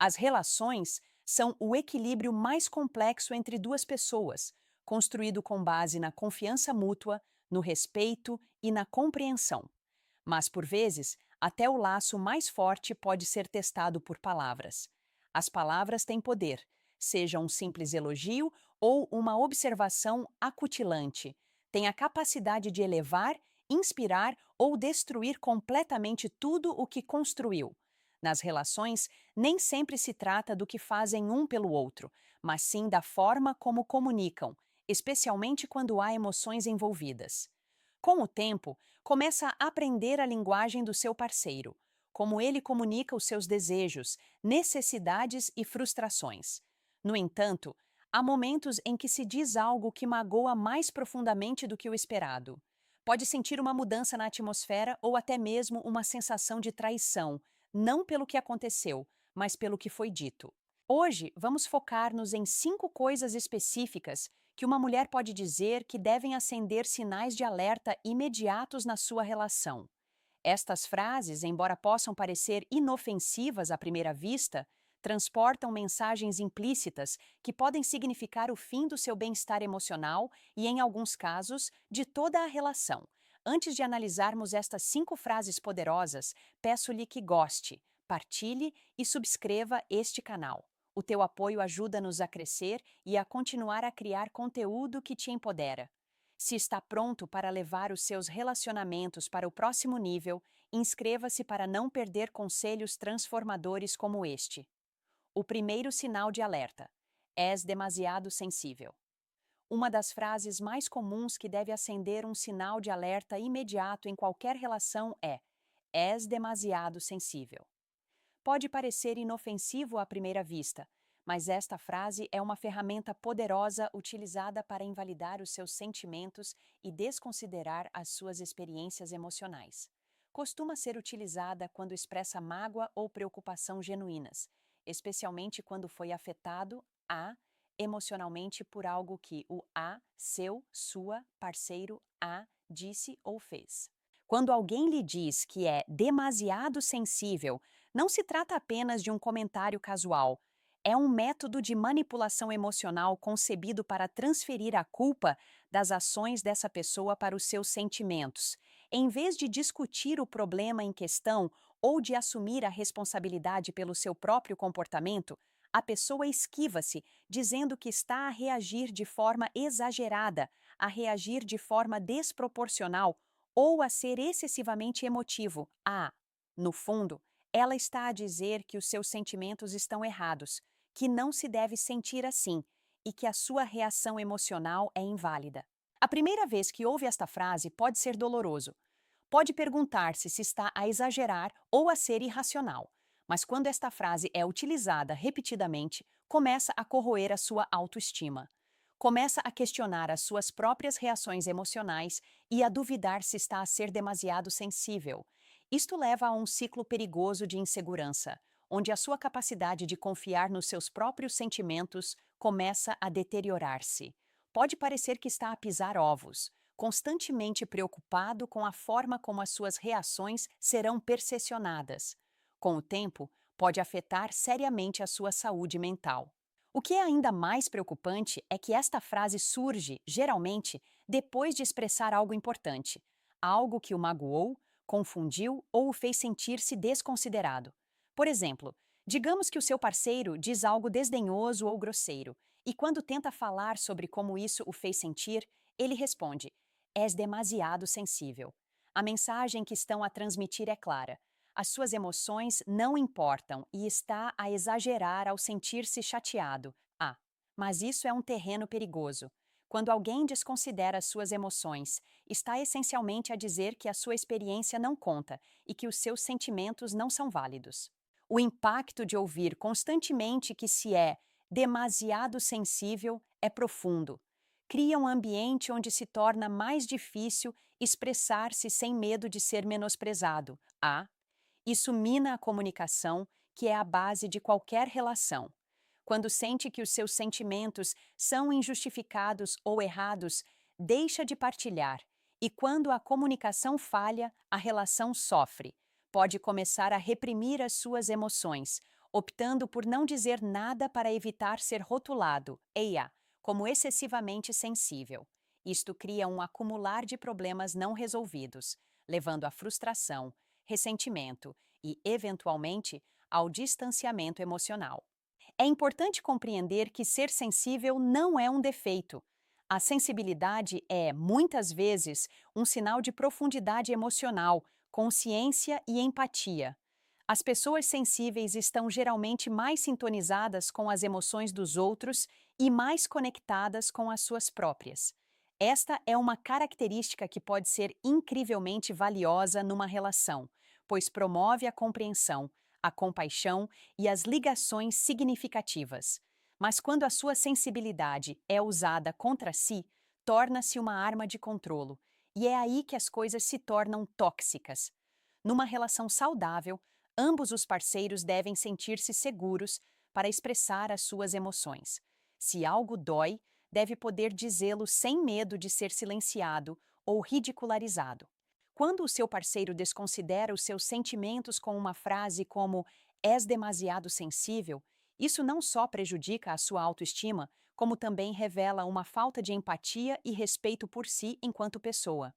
As relações são o equilíbrio mais complexo entre duas pessoas, construído com base na confiança mútua, no respeito e na compreensão. Mas, por vezes, até o laço mais forte pode ser testado por palavras. As palavras têm poder, seja um simples elogio ou uma observação acutilante. Têm a capacidade de elevar, inspirar ou destruir completamente tudo o que construiu. Nas relações, nem sempre se trata do que fazem um pelo outro, mas sim da forma como comunicam, especialmente quando há emoções envolvidas. Com o tempo, começa a aprender a linguagem do seu parceiro, como ele comunica os seus desejos, necessidades e frustrações. No entanto, há momentos em que se diz algo que magoa mais profundamente do que o esperado. Pode sentir uma mudança na atmosfera ou até mesmo uma sensação de traição, não pelo que aconteceu, mas pelo que foi dito. Hoje, vamos focar-nos em 5 coisas específicas que uma mulher pode dizer que devem acender sinais de alerta imediatos na sua relação. Estas frases, embora possam parecer inofensivas à primeira vista, transportam mensagens implícitas que podem significar o fim do seu bem-estar emocional e, em alguns casos, de toda a relação. Antes de analisarmos estas 5 frases poderosas, peço-lhe que goste, partilhe e subscreva este canal. O teu apoio ajuda-nos a crescer e a continuar a criar conteúdo que te empodera. Se está pronto para levar os seus relacionamentos para o próximo nível, inscreva-se para não perder conselhos transformadores como este. O primeiro sinal de alerta: és demasiado sensível. Uma das frases mais comuns que deve acender um sinal de alerta imediato em qualquer relação é: és demasiado sensível. Pode parecer inofensivo à primeira vista, mas esta frase é uma ferramenta poderosa utilizada para invalidar os seus sentimentos e desconsiderar as suas experiências emocionais. Costuma ser utilizada quando expressa mágoa ou preocupação genuínas, especialmente quando foi afetado emocionalmente por algo que o seu, sua, parceiro disse ou fez. Quando alguém lhe diz que é demasiado sensível, não se trata apenas de um comentário casual. É um método de manipulação emocional concebido para transferir a culpa das ações dessa pessoa para os seus sentimentos. Em vez de discutir o problema em questão ou de assumir a responsabilidade pelo seu próprio comportamento, a pessoa esquiva-se, dizendo que está a reagir de forma exagerada, a reagir de forma desproporcional ou a ser excessivamente emotivo. No fundo, ela está a dizer que os seus sentimentos estão errados, que não se deve sentir assim e que a sua reação emocional é inválida. A primeira vez que ouve esta frase pode ser doloroso. Pode perguntar-se se está a exagerar ou a ser irracional. Mas quando esta frase é utilizada repetidamente, começa a corroer a sua autoestima. Começa a questionar as suas próprias reações emocionais e a duvidar se está a ser demasiado sensível. Isto leva a um ciclo perigoso de insegurança, onde a sua capacidade de confiar nos seus próprios sentimentos começa a deteriorar-se. Pode parecer que está a pisar ovos, constantemente preocupado com a forma como as suas reações serão percepcionadas. Com o tempo, pode afetar seriamente a sua saúde mental. O que é ainda mais preocupante é que esta frase surge, geralmente, depois de expressar algo importante, algo que o magoou, confundiu ou o fez sentir-se desconsiderado. Por exemplo, digamos que o seu parceiro diz algo desdenhoso ou grosseiro, e quando tenta falar sobre como isso o fez sentir, ele responde: és demasiado sensível. A mensagem que estão a transmitir é clara. As suas emoções não importam e está a exagerar ao sentir-se chateado. Mas isso é um terreno perigoso. Quando alguém desconsidera as suas emoções, está essencialmente a dizer que a sua experiência não conta e que os seus sentimentos não são válidos. O impacto de ouvir constantemente que se é demasiado sensível é profundo. Cria um ambiente onde se torna mais difícil expressar-se sem medo de ser menosprezado. Isso mina a comunicação, que é a base de qualquer relação. Quando sente que os seus sentimentos são injustificados ou errados, deixa de partilhar. E quando a comunicação falha, a relação sofre. Pode começar a reprimir as suas emoções, optando por não dizer nada para evitar ser rotulado, EIA, como excessivamente sensível. Isto cria um acumular de problemas não resolvidos, levando à frustração, ressentimento e, eventualmente, ao distanciamento emocional. É importante compreender que ser sensível não é um defeito. A sensibilidade é, muitas vezes, um sinal de profundidade emocional, consciência e empatia. As pessoas sensíveis estão geralmente mais sintonizadas com as emoções dos outros e mais conectadas com as suas próprias. Esta é uma característica que pode ser incrivelmente valiosa numa relação, pois promove a compreensão, a compaixão e as ligações significativas. Mas quando a sua sensibilidade é usada contra si, torna-se uma arma de controlo, e é aí que as coisas se tornam tóxicas. Numa relação saudável, ambos os parceiros devem sentir-se seguros para expressar as suas emoções. Se algo dói, deve poder dizê-lo sem medo de ser silenciado ou ridicularizado. Quando o seu parceiro desconsidera os seus sentimentos com uma frase como "és demasiado sensível", isso não só prejudica a sua autoestima, como também revela uma falta de empatia e respeito por si enquanto pessoa.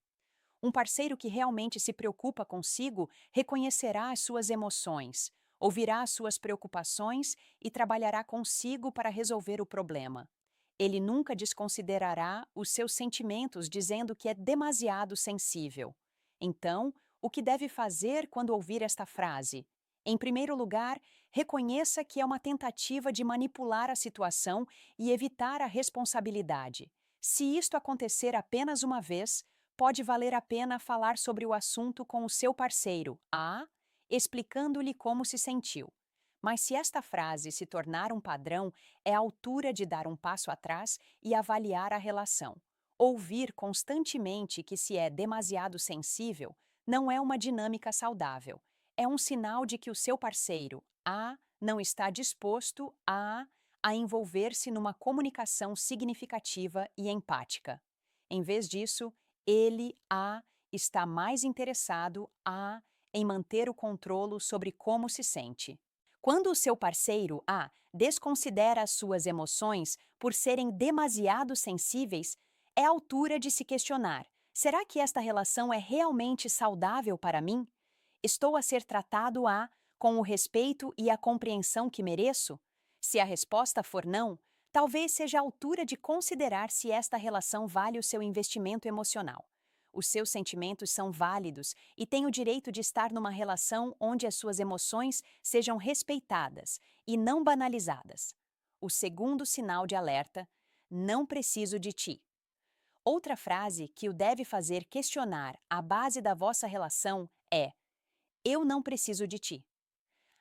Um parceiro que realmente se preocupa consigo reconhecerá as suas emoções, ouvirá as suas preocupações e trabalhará consigo para resolver o problema. Ele nunca desconsiderará os seus sentimentos dizendo que é demasiado sensível. Então, o que deve fazer quando ouvir esta frase? Em primeiro lugar, reconheça que é uma tentativa de manipular a situação e evitar a responsabilidade. Se isto acontecer apenas uma vez, pode valer a pena falar sobre o assunto com o seu parceiro, explicando-lhe como se sentiu. Mas se esta frase se tornar um padrão, é a altura de dar um passo atrás e avaliar a relação. Ouvir constantemente que se é demasiado sensível não é uma dinâmica saudável. É um sinal de que o seu parceiro, não está disposto a envolver-se numa comunicação significativa e empática. Em vez disso, ele, está mais interessado, em manter o controle sobre como se sente. Quando o seu parceiro, desconsidera as suas emoções por serem demasiado sensíveis, é a altura de se questionar: será que esta relação é realmente saudável para mim? Estou a ser tratado com o respeito e a compreensão que mereço? Se a resposta for não, talvez seja a altura de considerar se esta relação vale o seu investimento emocional. Os seus sentimentos são válidos e tem o direito de estar numa relação onde as suas emoções sejam respeitadas e não banalizadas. O segundo sinal de alerta: não preciso de ti. Outra frase que o deve fazer questionar a base da vossa relação é: eu não preciso de ti.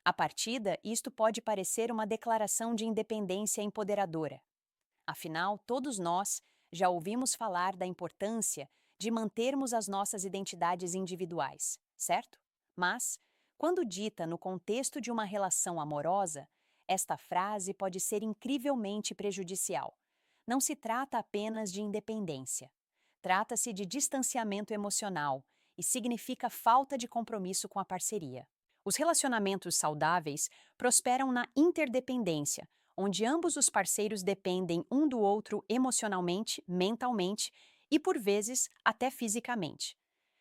A partida, isto pode parecer uma declaração de independência empoderadora. Afinal, todos nós já ouvimos falar da importância de mantermos as nossas identidades individuais, certo? Mas, quando dita no contexto de uma relação amorosa, esta frase pode ser incrivelmente prejudicial. Não se trata apenas de independência. Trata-se de distanciamento emocional e significa falta de compromisso com a parceria. Os relacionamentos saudáveis prosperam na interdependência, onde ambos os parceiros dependem um do outro emocionalmente, mentalmente e, por vezes, até fisicamente.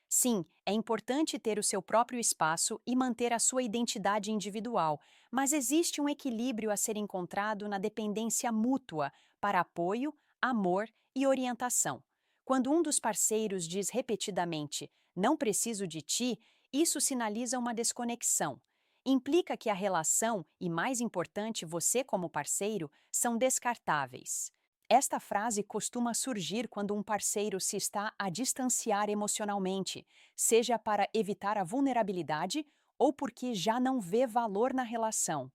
Sim, é importante ter o seu próprio espaço e manter a sua identidade individual, mas existe um equilíbrio a ser encontrado na dependência mútua para apoio, amor e orientação. Quando um dos parceiros diz repetidamente "não preciso de ti", isso sinaliza uma desconexão. Implica que a relação e, mais importante, você como parceiro, são descartáveis. Esta frase costuma surgir quando um parceiro se está a distanciar emocionalmente, seja para evitar a vulnerabilidade ou porque já não vê valor na relação.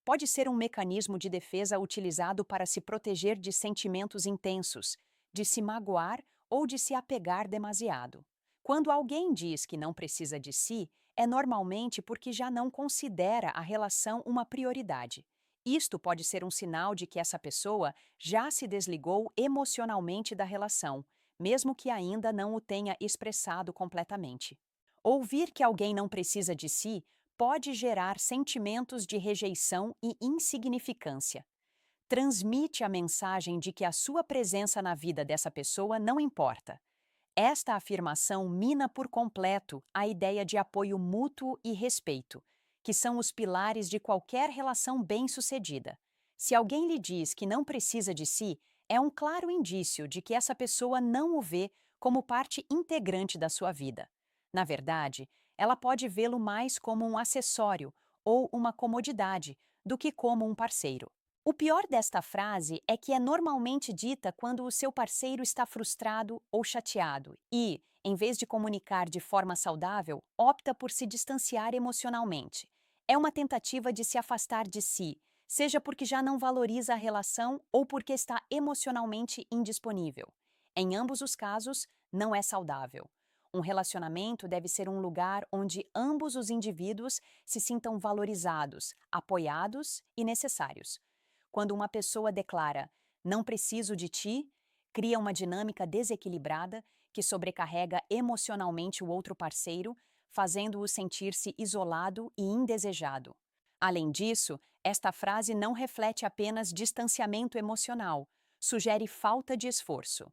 Pode ser um mecanismo de defesa utilizado para se proteger de sentimentos intensos, de se magoar ou de se apegar demasiado. Quando alguém diz que não precisa de si, é normalmente porque já não considera a relação uma prioridade. Isto pode ser um sinal de que essa pessoa já se desligou emocionalmente da relação, mesmo que ainda não o tenha expressado completamente. Ouvir que alguém não precisa de si pode gerar sentimentos de rejeição e insignificância. Transmite a mensagem de que a sua presença na vida dessa pessoa não importa. Esta afirmação mina por completo a ideia de apoio mútuo e respeito, que são os pilares de qualquer relação bem-sucedida. Se alguém lhe diz que não precisa de si, é um claro indício de que essa pessoa não o vê como parte integrante da sua vida. Na verdade, ela pode vê-lo mais como um acessório ou uma comodidade do que como um parceiro. O pior desta frase é que é normalmente dita quando o seu parceiro está frustrado ou chateado e, em vez de comunicar de forma saudável, opta por se distanciar emocionalmente. É uma tentativa de se afastar de si, seja porque já não valoriza a relação ou porque está emocionalmente indisponível. Em ambos os casos, não é saudável. Um relacionamento deve ser um lugar onde ambos os indivíduos se sintam valorizados, apoiados e necessários. Quando uma pessoa declara "não preciso de ti", cria uma dinâmica desequilibrada que sobrecarrega emocionalmente o outro parceiro, fazendo-o sentir-se isolado e indesejado. Além disso, esta frase não reflete apenas distanciamento emocional, sugere falta de esforço.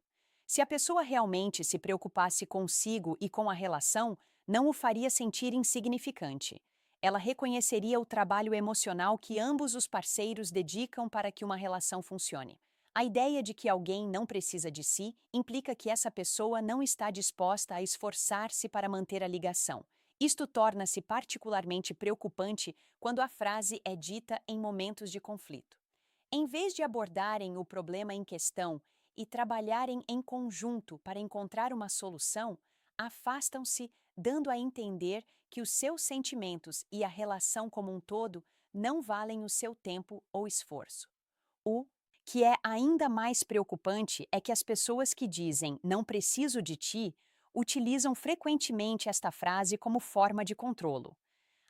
Se a pessoa realmente se preocupasse consigo e com a relação, não o faria sentir insignificante. Ela reconheceria o trabalho emocional que ambos os parceiros dedicam para que uma relação funcione. A ideia de que alguém não precisa de si implica que essa pessoa não está disposta a esforçar-se para manter a ligação. Isto torna-se particularmente preocupante quando a frase é dita em momentos de conflito. Em vez de abordarem o problema em questão e trabalharem em conjunto para encontrar uma solução, afastam-se, dando a entender que os seus sentimentos e a relação como um todo não valem o seu tempo ou esforço. O que é ainda mais preocupante é que as pessoas que dizem "não preciso de ti" utilizam frequentemente esta frase como forma de controlo.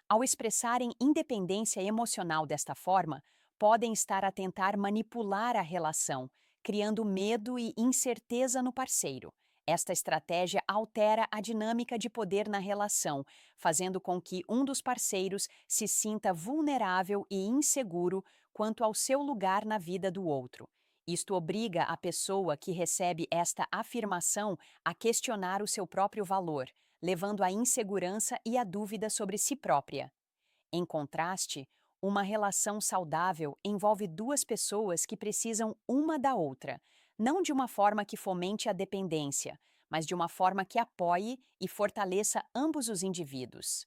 Ao expressarem independência emocional desta forma, podem estar a tentar manipular a relação, criando medo e incerteza no parceiro. Esta estratégia altera a dinâmica de poder na relação, fazendo com que um dos parceiros se sinta vulnerável e inseguro quanto ao seu lugar na vida do outro. Isto obriga a pessoa que recebe esta afirmação a questionar o seu próprio valor, levando à insegurança e à dúvida sobre si própria. Em contraste, uma relação saudável envolve duas pessoas que precisam uma da outra, não de uma forma que fomente a dependência, mas de uma forma que apoie e fortaleça ambos os indivíduos.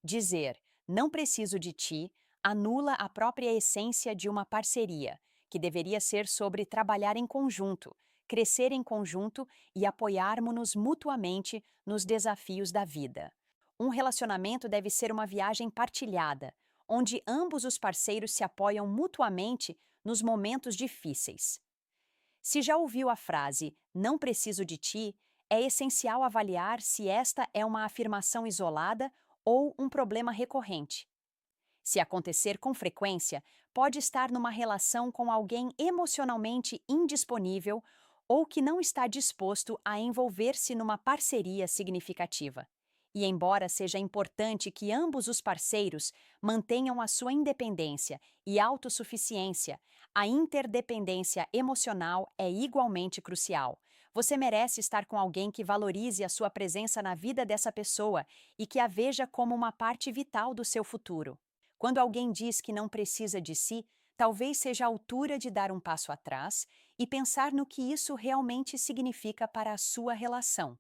Dizer "não preciso de ti" anula a própria essência de uma parceria, que deveria ser sobre trabalhar em conjunto, crescer em conjunto e apoiarmos-nos mutuamente nos desafios da vida. Um relacionamento deve ser uma viagem partilhada, onde ambos os parceiros se apoiam mutuamente nos momentos difíceis. Se já ouviu a frase "não preciso de ti", é essencial avaliar se esta é uma afirmação isolada ou um problema recorrente. Se acontecer com frequência, pode estar numa relação com alguém emocionalmente indisponível ou que não está disposto a envolver-se numa parceria significativa. E embora seja importante que ambos os parceiros mantenham a sua independência e autossuficiência, a interdependência emocional é igualmente crucial. Você merece estar com alguém que valorize a sua presença na vida dessa pessoa e que a veja como uma parte vital do seu futuro. Quando alguém diz que não precisa de si, talvez seja a altura de dar um passo atrás e pensar no que isso realmente significa para a sua relação.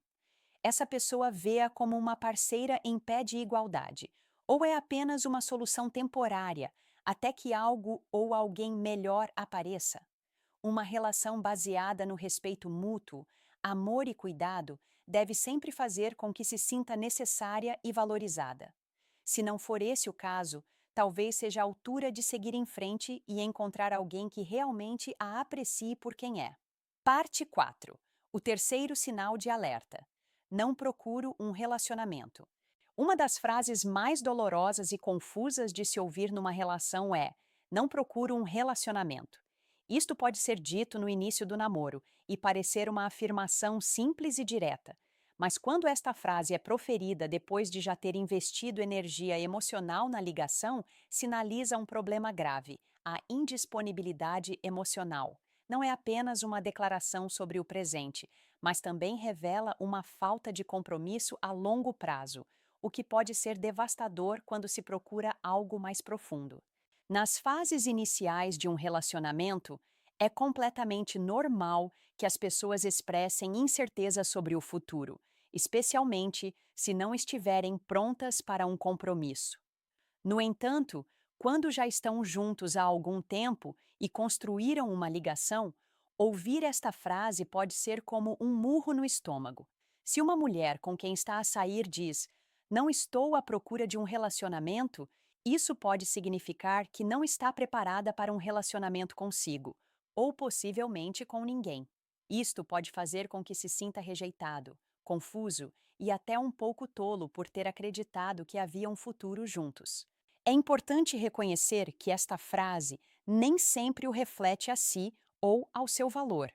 Essa pessoa vê-a como uma parceira em pé de igualdade, ou é apenas uma solução temporária, até que algo ou alguém melhor apareça? Uma relação baseada no respeito mútuo, amor e cuidado deve sempre fazer com que se sinta necessária e valorizada. Se não for esse o caso, talvez seja a altura de seguir em frente e encontrar alguém que realmente a aprecie por quem é. Parte 4. O terceiro sinal de alerta. Não procuro um relacionamento. Uma das frases mais dolorosas e confusas de se ouvir numa relação é "não procuro um relacionamento". Isto pode ser dito no início do namoro e parecer uma afirmação simples e direta, Mas quando esta frase é proferida depois de já ter investido energia emocional na ligação, sinaliza um problema grave, a indisponibilidade emocional. Não é apenas uma declaração sobre o presente, mas também revela uma falta de compromisso a longo prazo, o que pode ser devastador quando se procura algo mais profundo. Nas fases iniciais de um relacionamento, é completamente normal que as pessoas expressem incerteza sobre o futuro, especialmente se não estiverem prontas para um compromisso. No entanto, quando já estão juntos há algum tempo e construíram uma ligação, ouvir esta frase pode ser como um murro no estômago. Se uma mulher com quem está a sair diz: "Não estou à procura de um relacionamento", isso pode significar que não está preparada para um relacionamento consigo, ou possivelmente com ninguém. Isto pode fazer com que se sinta rejeitado, confuso e até um pouco tolo por ter acreditado que havia um futuro juntos. É importante reconhecer que esta frase nem sempre o reflete a si ou ao seu valor.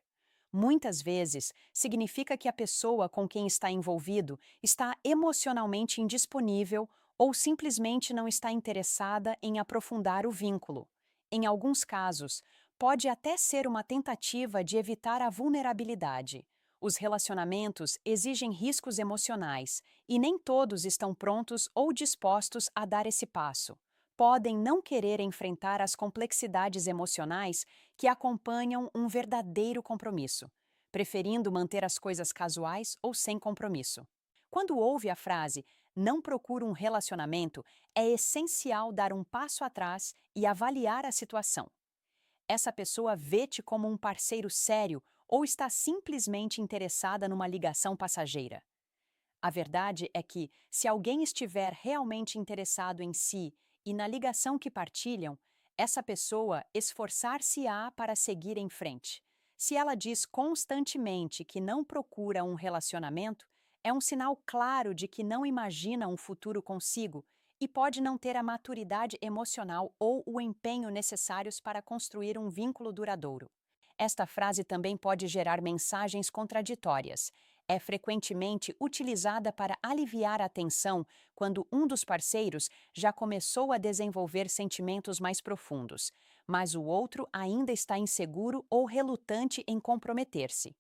Muitas vezes, significa que a pessoa com quem está envolvido está emocionalmente indisponível ou simplesmente não está interessada em aprofundar o vínculo. Em alguns casos, pode até ser uma tentativa de evitar a vulnerabilidade. Os relacionamentos exigem riscos emocionais e nem todos estão prontos ou dispostos a dar esse passo. Podem não querer enfrentar as complexidades emocionais que acompanham um verdadeiro compromisso, preferindo manter as coisas casuais ou sem compromisso. Quando ouve a frase "não procuro um relacionamento", é essencial dar um passo atrás e avaliar a situação. Essa pessoa vê-te como um parceiro sério ou está simplesmente interessada numa ligação passageira? A verdade é que, se alguém estiver realmente interessado em si e na ligação que partilham, essa pessoa esforçar-se-á para seguir em frente. Se ela diz constantemente que não procura um relacionamento, é um sinal claro de que não imagina um futuro consigo e pode não ter a maturidade emocional ou o empenho necessários para construir um vínculo duradouro. Esta frase também pode gerar mensagens contraditórias. É frequentemente utilizada para aliviar a tensão quando um dos parceiros já começou a desenvolver sentimentos mais profundos, mas o outro ainda está inseguro ou relutante em comprometer-se.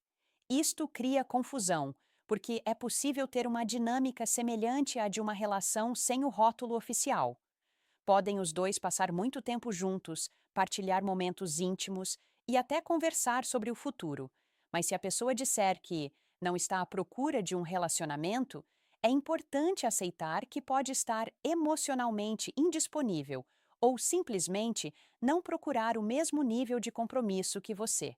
Isto cria confusão, porque é possível ter uma dinâmica semelhante à de uma relação sem o rótulo oficial. Podem os dois passar muito tempo juntos, partilhar momentos íntimos e até conversar sobre o futuro. Mas se a pessoa disser que não está à procura de um relacionamento, é importante aceitar que pode estar emocionalmente indisponível ou simplesmente não procurar o mesmo nível de compromisso que você.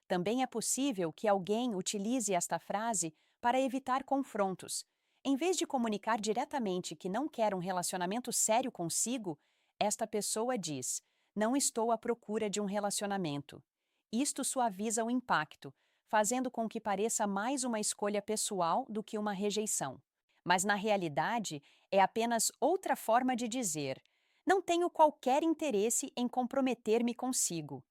Também é possível que alguém utilize esta frase para evitar confrontos. Em vez de comunicar diretamente que não quer um relacionamento sério consigo, esta pessoa diz: "Não estou à procura de um relacionamento". Isto suaviza o impacto, fazendo com que pareça mais uma escolha pessoal do que uma rejeição. Mas na realidade, é apenas outra forma de dizer: "Não tenho qualquer interesse em comprometer-me consigo".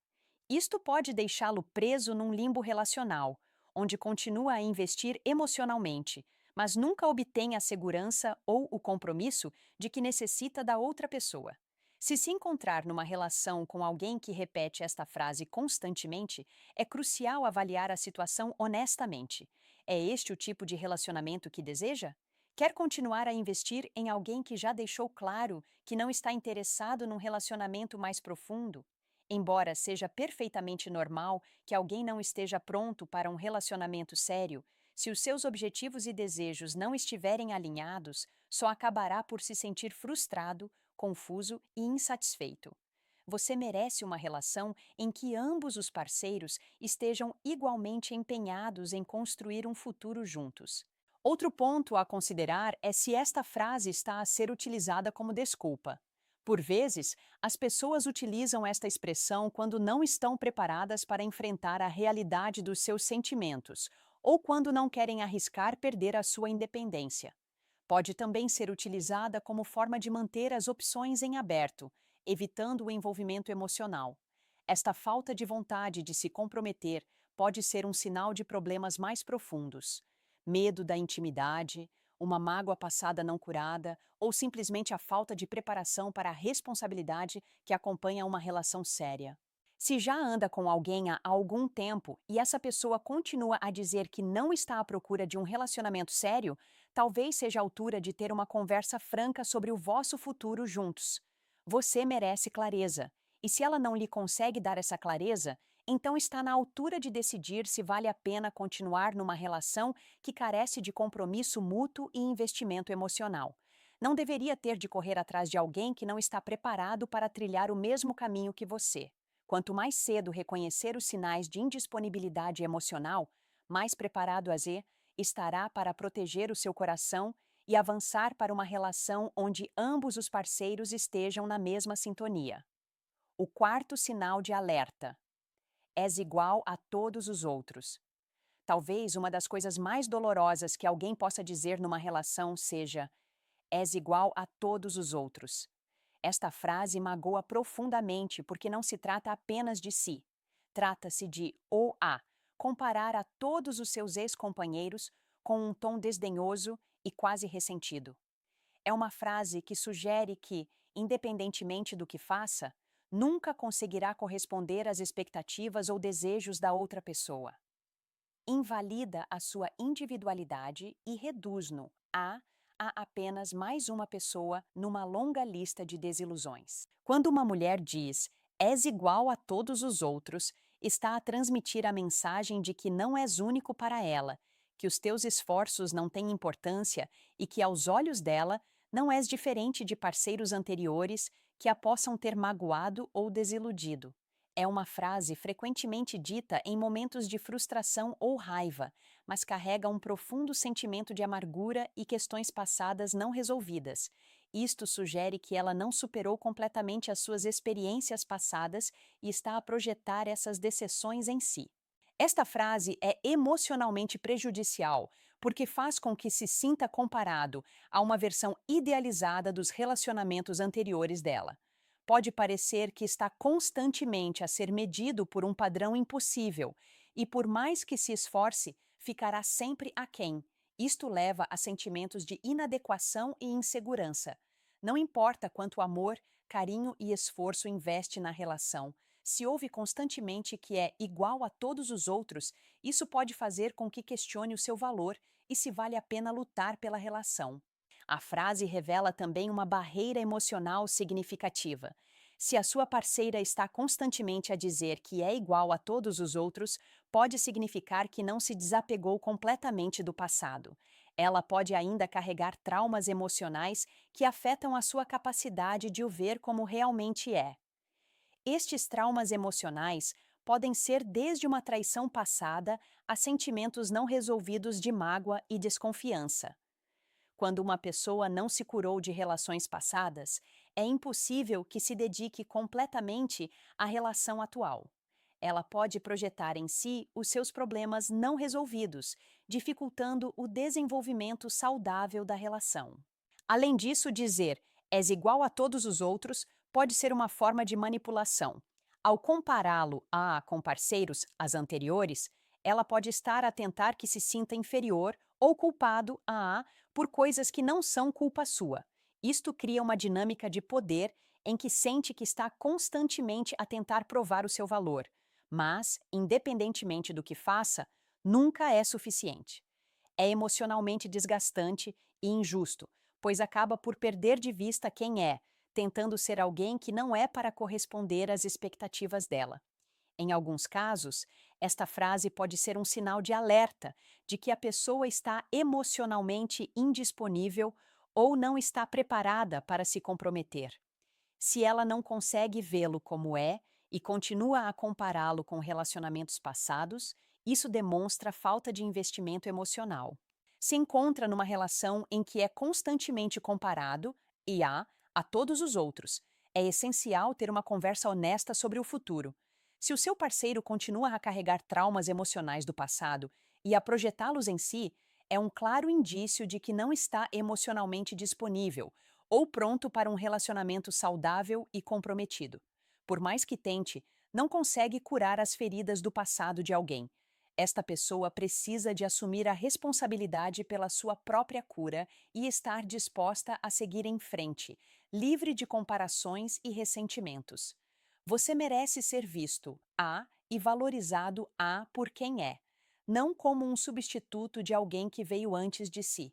Isto pode deixá-lo preso num limbo relacional, onde continua a investir emocionalmente, mas nunca obtém a segurança ou o compromisso de que necessita da outra pessoa. Se encontrar numa relação com alguém que repete esta frase constantemente, é crucial avaliar a situação honestamente. É este o tipo de relacionamento que deseja? Quer continuar a investir em alguém que já deixou claro que não está interessado num relacionamento mais profundo? Embora seja perfeitamente normal que alguém não esteja pronto para um relacionamento sério, se os seus objetivos e desejos não estiverem alinhados, só acabará por se sentir frustrado, confuso e insatisfeito. Você merece uma relação em que ambos os parceiros estejam igualmente empenhados em construir um futuro juntos. Outro ponto a considerar é se esta frase está a ser utilizada como desculpa. Por vezes, as pessoas utilizam esta expressão quando não estão preparadas para enfrentar a realidade dos seus sentimentos ou quando não querem arriscar perder a sua independência. Pode também ser utilizada como forma de manter as opções em aberto, evitando o envolvimento emocional. Esta falta de vontade de se comprometer pode ser um sinal de problemas mais profundos. medo da intimidade, uma mágoa passada não curada ou simplesmente a falta de preparação para a responsabilidade que acompanha uma relação séria. Se já anda com alguém há algum tempo e essa pessoa continua a dizer que não está à procura de um relacionamento sério, talvez seja a altura de ter uma conversa franca sobre o vosso futuro juntos. Você merece clareza, e se ela não lhe consegue dar essa clareza, então está na altura de decidir se vale a pena continuar numa relação que carece de compromisso mútuo e investimento emocional. Não deveria ter de correr atrás de alguém que não está preparado para trilhar o mesmo caminho que você. Quanto mais cedo reconhecer os sinais de indisponibilidade emocional, mais preparado a Z estará para proteger o seu coração e avançar para uma relação onde ambos os parceiros estejam na mesma sintonia. O quarto sinal de alerta: és igual a todos os outros. Talvez uma das coisas mais dolorosas que alguém possa dizer numa relação seja: és igual a todos os outros. Esta frase magoa profundamente porque não se trata apenas de si. Trata-se de ou a comparar a todos os seus ex-companheiros com um tom desdenhoso e quase ressentido. É uma frase que sugere que, independentemente do que faça, nunca conseguirá corresponder às expectativas ou desejos da outra pessoa. Invalida a sua individualidade e reduz-no a apenas mais uma pessoa numa longa lista de desilusões. Quando uma mulher diz és igual a todos os outros, está a transmitir a mensagem de que não és único para ela, que os teus esforços não têm importância e que, aos olhos dela, não és diferente de parceiros anteriores que a possam ter magoado ou desiludido. É uma frase frequentemente dita em momentos de frustração ou raiva, mas carrega um profundo sentimento de amargura e questões passadas não resolvidas. Isto sugere que ela não superou completamente as suas experiências passadas e está a projetar essas decepções em si. Esta frase é emocionalmente prejudicial, porque faz com que se sinta comparado a uma versão idealizada dos relacionamentos anteriores dela. Pode parecer que está constantemente a ser medido por um padrão impossível, e por mais que se esforce, ficará sempre aquém. Isto leva a sentimentos de inadequação e insegurança. Não importa quanto amor, carinho e esforço investe na relação, se ouve constantemente que é igual a todos os outros, isso pode fazer com que questione o seu valor e se vale a pena lutar pela relação. A frase revela também uma barreira emocional significativa. Se a sua parceira está constantemente a dizer que é igual a todos os outros, pode significar que não se desapegou completamente do passado. Ela pode ainda carregar traumas emocionais que afetam a sua capacidade de o ver como realmente é. Estes traumas emocionais podem ser desde uma traição passada a sentimentos não resolvidos de mágoa e desconfiança. Quando uma pessoa não se curou de relações passadas, é impossível que se dedique completamente à relação atual. Ela pode projetar em si os seus problemas não resolvidos, dificultando o desenvolvimento saudável da relação. Além disso, dizer és igual a todos os outros pode ser uma forma de manipulação. Ao compará-lo com parceiros, as anteriores, ela pode estar a tentar que se sinta inferior ou culpado por coisas que não são culpa sua. Isto cria uma dinâmica de poder em que sente que está constantemente a tentar provar o seu valor, mas, independentemente do que faça, nunca é suficiente. É emocionalmente desgastante e injusto, pois acaba por perder de vista quem é, tentando ser alguém que não é para corresponder às expectativas dela. Em alguns casos, esta frase pode ser um sinal de alerta de que a pessoa está emocionalmente indisponível ou não está preparada para se comprometer. Se ela não consegue vê-lo como é e continua a compará-lo com relacionamentos passados, isso demonstra falta de investimento emocional. Se encontra numa relação em que é constantemente comparado a todos os outros, é essencial ter uma conversa honesta sobre o futuro. Se o seu parceiro continua a carregar traumas emocionais do passado e a projetá-los em si, é um claro indício de que não está emocionalmente disponível ou pronto para um relacionamento saudável e comprometido. Por mais que tente, não consegue curar as feridas do passado de alguém. Esta pessoa precisa de assumir a responsabilidade pela sua própria cura e estar disposta a seguir em frente, livre de comparações e ressentimentos. Você merece ser visto, e valorizado, por quem é, não como um substituto de alguém que veio antes de si.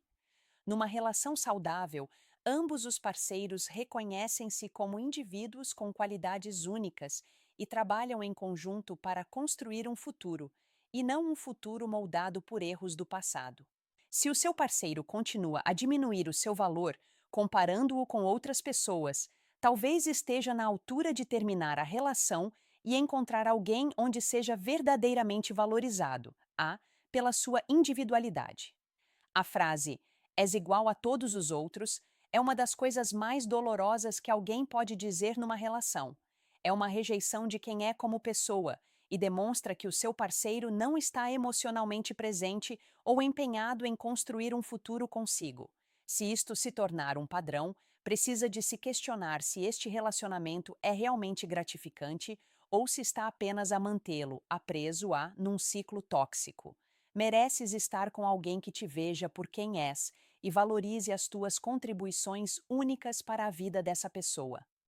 Numa relação saudável, ambos os parceiros reconhecem-se como indivíduos com qualidades únicas e trabalham em conjunto para construir um futuro, e não um futuro moldado por erros do passado. Se o seu parceiro continua a diminuir o seu valor, comparando-o com outras pessoas, talvez esteja na altura de terminar a relação e encontrar alguém onde seja verdadeiramente valorizado, pela sua individualidade. A frase "és igual a todos os outros" é uma das coisas mais dolorosas que alguém pode dizer numa relação. É uma rejeição de quem é como pessoa e demonstra que o seu parceiro não está emocionalmente presente ou empenhado em construir um futuro consigo. Se isto se tornar um padrão, precisa de se questionar se este relacionamento é realmente gratificante ou se está apenas a mantê-lo preso num ciclo tóxico. Mereces estar com alguém que te veja por quem és e valorize as tuas contribuições únicas para a vida dessa pessoa.